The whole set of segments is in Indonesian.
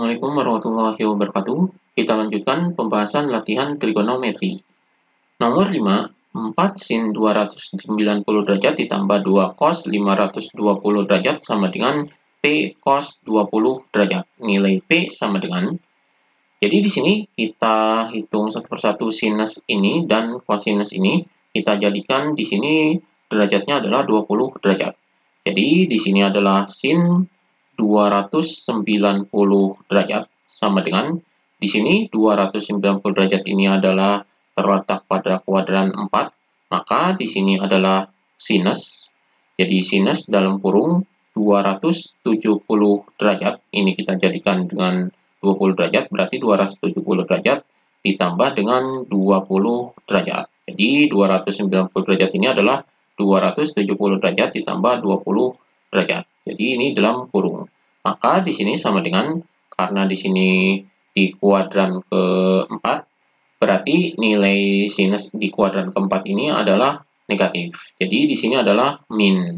Assalamualaikum warahmatullahi wabarakatuh. Kita lanjutkan pembahasan latihan trigonometri. Nomor 5, 4 sin 290 derajat ditambah 2 cos 520 derajat sama dengan P cos 20 derajat. Nilai P sama dengan, jadi di sini kita hitung satu persatu sinus ini dan cosinus ini. Kita jadikan di sini derajatnya adalah 20 derajat. Jadi di sini adalah sin 290 derajat sama dengan di sini 290 derajat ini adalah terletak pada kuadran 4, maka di sini adalah sinus. Jadi sinus dalam kurung 270 derajat ini kita jadikan dengan 20 derajat, berarti 270 derajat ditambah dengan 20 derajat. Jadi 290 derajat ini adalah 270 derajat ditambah 20 derajat. Jadi ini dalam kurung. Maka di sini sama dengan, karena di sini di kuadran keempat, berarti nilai sinus di kuadran keempat ini adalah negatif. Jadi di sini adalah min.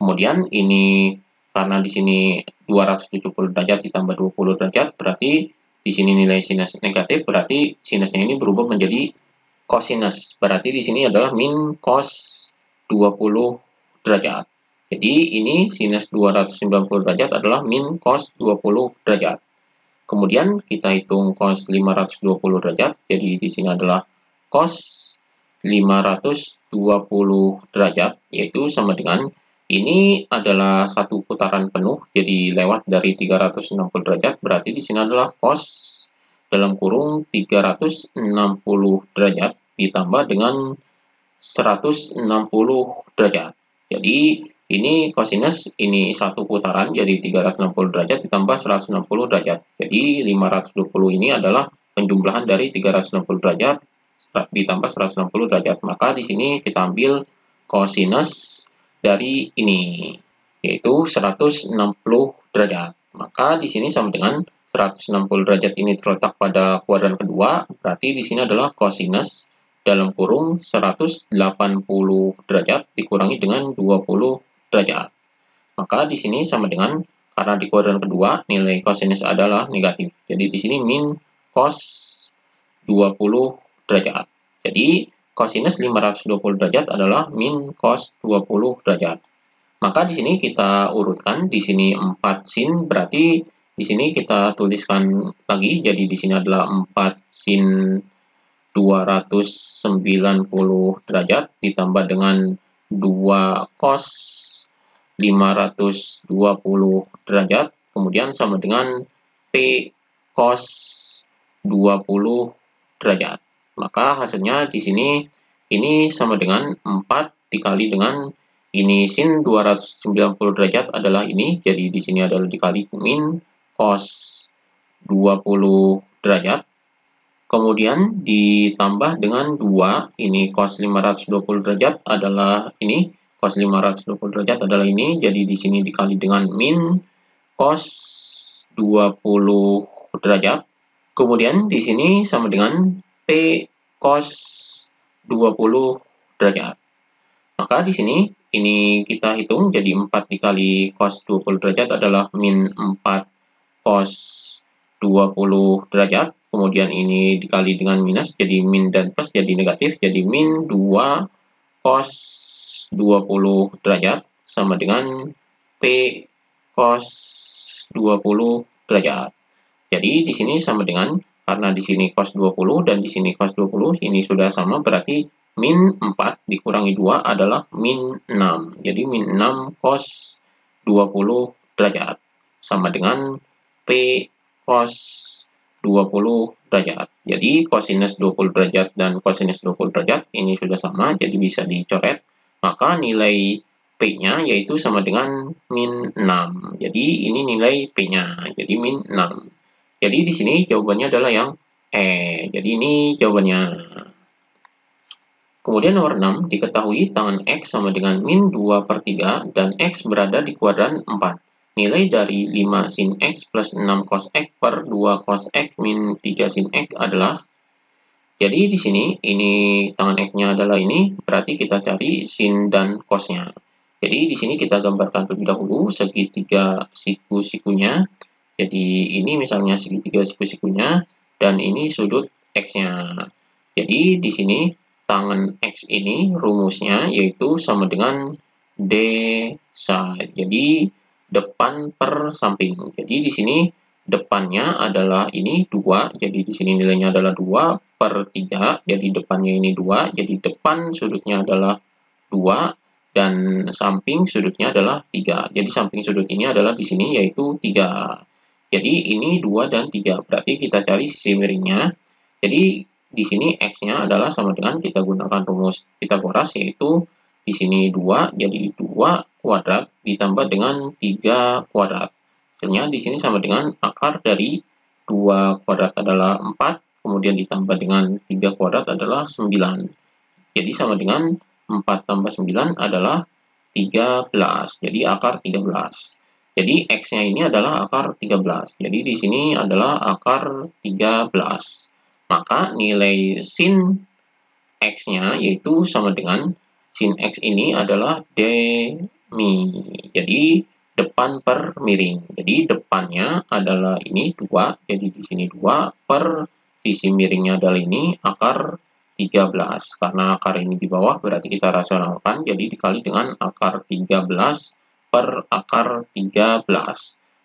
Kemudian ini karena di sini 270 derajat ditambah 20 derajat, berarti di sini nilai sinus negatif, berarti sinusnya ini berubah menjadi cosinus. Berarti di sini adalah min cos 20 derajat. Jadi ini sinus 290 derajat adalah min cos 20 derajat. Kemudian kita hitung cos 520 derajat. Jadi di sini adalah cos 520 derajat, yaitu sama dengan, ini adalah satu putaran penuh, jadi lewat dari 360 derajat, berarti di sini adalah cos dalam kurung 360 derajat ditambah dengan 160 derajat. Jadi ini cosinus, ini satu putaran, jadi 360 derajat ditambah 160 derajat. Jadi 520 ini adalah penjumlahan dari 360 derajat ditambah 160 derajat. Maka di sini kita ambil cosinus dari ini, yaitu 160 derajat. Maka di sini sama dengan 160 derajat ini terletak pada kuadran kedua, berarti di sini adalah cosinus dalam kurung 180 derajat dikurangi dengan 20 derajat. Maka di sini sama dengan, karena di kuadran kedua nilai cosinus adalah negatif. Jadi di sini min cos 20 derajat. Jadi cosinus 520 derajat adalah min cos 20 derajat. Maka di sini kita urutkan, di sini 4 sin, berarti di sini kita tuliskan lagi, jadi di sini adalah 4 sin 290 derajat ditambah dengan 2 cos 520 derajat, kemudian sama dengan P cos 20 derajat. Maka hasilnya di sini ini sama dengan 4 dikali dengan ini sin 290 derajat adalah ini, jadi di sini adalah dikali min cos 20 derajat. Kemudian ditambah dengan 2, ini cos 520 derajat adalah ini, cos 520 derajat adalah ini, jadi di sini dikali dengan min cos 20 derajat. Kemudian di sini sama dengan P cos 20 derajat. Maka di sini ini kita hitung, jadi 4 dikali cos 20 derajat adalah min 4 cos 20 derajat. Kemudian ini dikali dengan minus, jadi min dan plus jadi negatif, jadi min 2 cos 20 derajat sama dengan P cos 20 derajat. Jadi di sini sama dengan, karena di sini cos 20 dan di sini cos 20, ini sudah sama, berarti min 4 dikurangi 2 adalah min 6. Jadi min 6 cos 20 derajat sama dengan P cos 20 derajat. Jadi cosinus 20 derajat dan cosinus 20 derajat ini sudah sama, jadi bisa dicoret. Maka nilai P-nya yaitu sama dengan min 6. Jadi ini nilai P-nya, jadi min 6. Jadi di sini jawabannya adalah yang E. Jadi ini jawabannya. Kemudian nomor 6, diketahui tangan X sama dengan min 2/3 dan X berada di kuadran 4. Nilai dari 5 sin X plus 6 cos X per 2 cos X min 3 sin X adalah, jadi di sini ini tangan X-nya adalah ini, berarti kita cari sin dan cos-nya. Jadi di sini kita gambarkan terlebih dahulu segitiga siku-sikunya. Jadi ini misalnya segitiga siku-sikunya dan ini sudut X-nya. Jadi di sini tangen X ini rumusnya yaitu sama dengan D side. Jadi depan per samping. Jadi di sini depannya adalah ini 2, jadi di sini nilainya adalah 2 per 3, jadi depannya ini 2, jadi depan sudutnya adalah 2 dan samping sudutnya adalah 3. Jadi samping sudut ini adalah di sini yaitu 3. Jadi ini 2 dan 3. Berarti kita cari sisi miringnya. Jadi di sini X-nya adalah sama dengan kita gunakan rumus Pythagoras yaitu di sini 2 jadi 2 kuadrat ditambah dengan 3 kuadrat. Hasilnya di sini sama dengan akar dari 2 kuadrat adalah 4, kemudian ditambah dengan 3 kuadrat adalah 9. Jadi sama dengan 4 tambah 9 adalah 13. Jadi akar 13. Jadi X-nya ini adalah akar 13. Jadi di sini adalah akar 13. Maka nilai sin X-nya yaitu sama dengan sin X ini adalah demi. Jadi depan per miring. Jadi depannya adalah ini 2. Jadi di sini 2 per sisi miringnya adalah ini akar 13. Karena akar ini di bawah berarti kita rasionalkan. Jadi dikali dengan akar 13 per akar 13.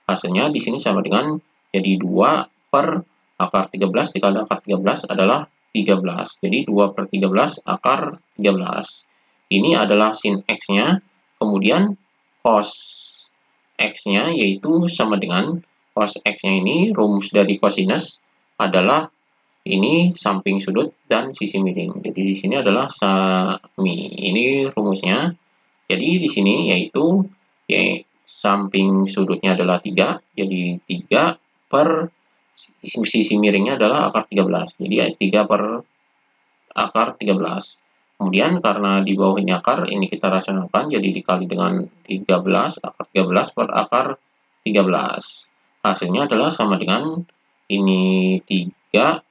Hasilnya di sini sama dengan jadi 2 per akar 13 dikali akar 13 adalah 13. Jadi 2 per 13 akar 13. Ini adalah sin X-nya. Kemudian cos X-nya yaitu sama dengan cos X-nya ini rumus dari cosinus adalah ini samping sudut dan sisi miring. Jadi di sini adalah sami. Ini rumusnya. Jadi di sini yaitu samping sudutnya adalah 3. Jadi 3 per sisi miringnya adalah akar 13. Jadi 3 per akar 13. Kemudian karena di bawah ini akar, ini kita rasionalkan jadi dikali dengan 13, akar 13 per akar 13. Hasilnya adalah sama dengan ini 3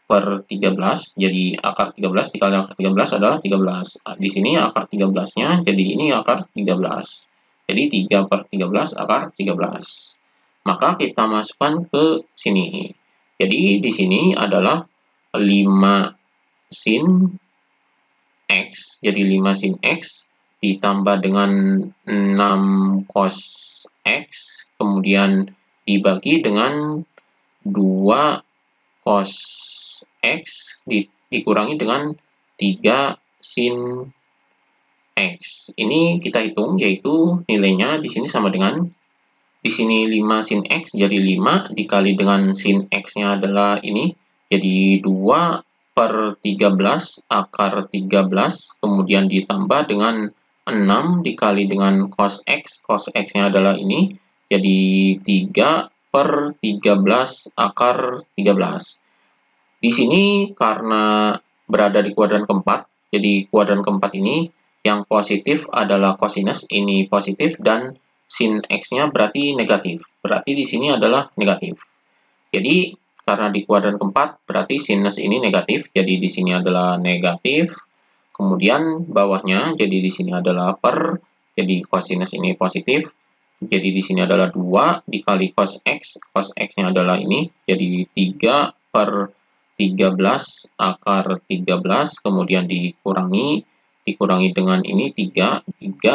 per 13, jadi akar 13 dikali akar 13 adalah 13. Di sini akar 13-nya, jadi ini akar 13. Jadi 3 per 13 akar 13. Maka kita masukkan ke sini. Jadi di sini adalah 5 sin X, jadi 5 sin X ditambah dengan 6 cos X, kemudian dibagi dengan 2 cos X dikurangi dengan 3 sin X. Ini kita hitung, yaitu nilainya di sini sama dengan, di sini 5 sin X, jadi 5 dikali dengan sin X-nya adalah ini, jadi 2 per 13 akar 13, kemudian ditambah dengan 6 dikali dengan cos X-nya adalah ini, jadi 3 per 13 akar 13. Di sini karena berada di kuadran keempat, jadi kuadran keempat ini yang positif adalah cosinus, ini positif, dan sin X-nya berarti negatif. Berarti di sini adalah negatif. Jadi karena di kuadran keempat berarti sinus ini negatif, jadi di sini adalah negatif. Kemudian bawahnya jadi di sini adalah per, jadi cosinus ini positif. Jadi di sini adalah 2 dikali cos X-nya adalah ini, jadi 3 per 13 akar 13, kemudian dikurangi dengan ini 3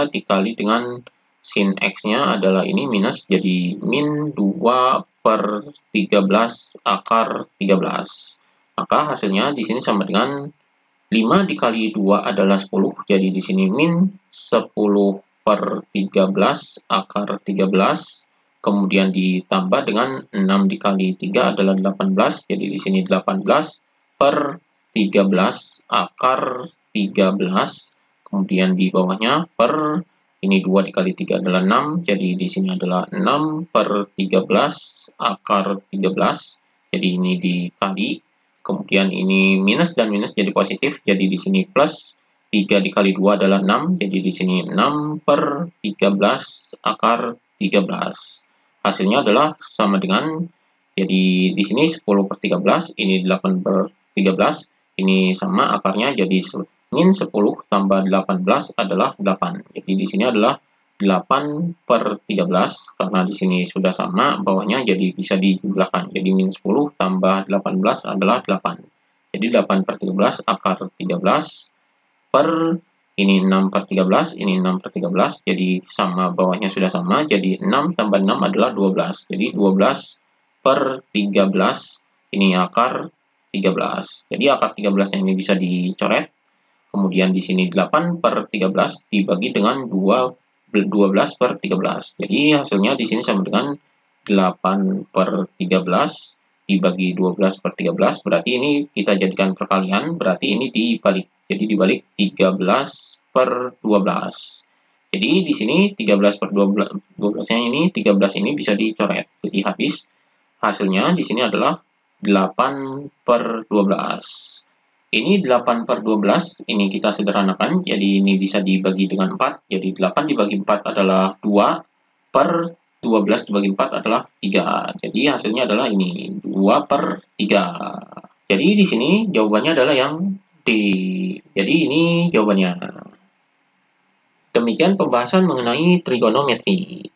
dikali dengan sin X-nya adalah ini minus, jadi min 2 per 13 akar 13. Maka hasilnya di sini sama dengan 5 dikali 2 adalah 10, jadi di sini min 10 per 13 akar 13, kemudian ditambah dengan 6 dikali 3 adalah 18, jadi di sini 18 per 13 akar 13, kemudian di bawahnya per, ini 2 dikali 3 adalah 6, jadi di sini adalah 6 per 13 akar 13, jadi ini dikali, kemudian ini minus dan minus jadi positif, jadi di sini plus, 3 dikali 2 adalah 6, jadi di sini 6 per 13 akar 13. Hasilnya adalah sama dengan, jadi di sini 10 per 13, ini 8 per 13, ini sama akarnya, jadi min 10 tambah 18 adalah 8. Jadi di sini adalah 8/13, karena di sini sudah sama bawahnya, jadi bisa dijumlahkan. Jadi min 10 tambah 18 adalah 8. Jadi 8/13 akar 13 per ini 6/13, ini 6/13, jadi sama bawahnya sudah sama, jadi 6 tambah 6 adalah 12. Jadi 12/13 ini akar 13. Jadi akar 13-nya ini bisa dicoret. Kemudian di sini 8/13 dibagi dengan 12/13. Jadi hasilnya di sini sama dengan 8/13 dibagi 12/13. Berarti ini kita jadikan perkalian, berarti ini dibalik. Jadi dibalik 13/12. Jadi di sini 13/12-nya ini 13 ini bisa dicoret. Jadi habis hasilnya di sini adalah 8/12. Ini 8/12, ini kita sederhanakan, jadi ini bisa dibagi dengan 4, jadi 8 dibagi 4 adalah 2, per 12 dibagi 4 adalah 3. Jadi hasilnya adalah ini, 2/3. Jadi di sini jawabannya adalah yang D. Jadi ini jawabannya. Demikian pembahasan mengenai trigonometri.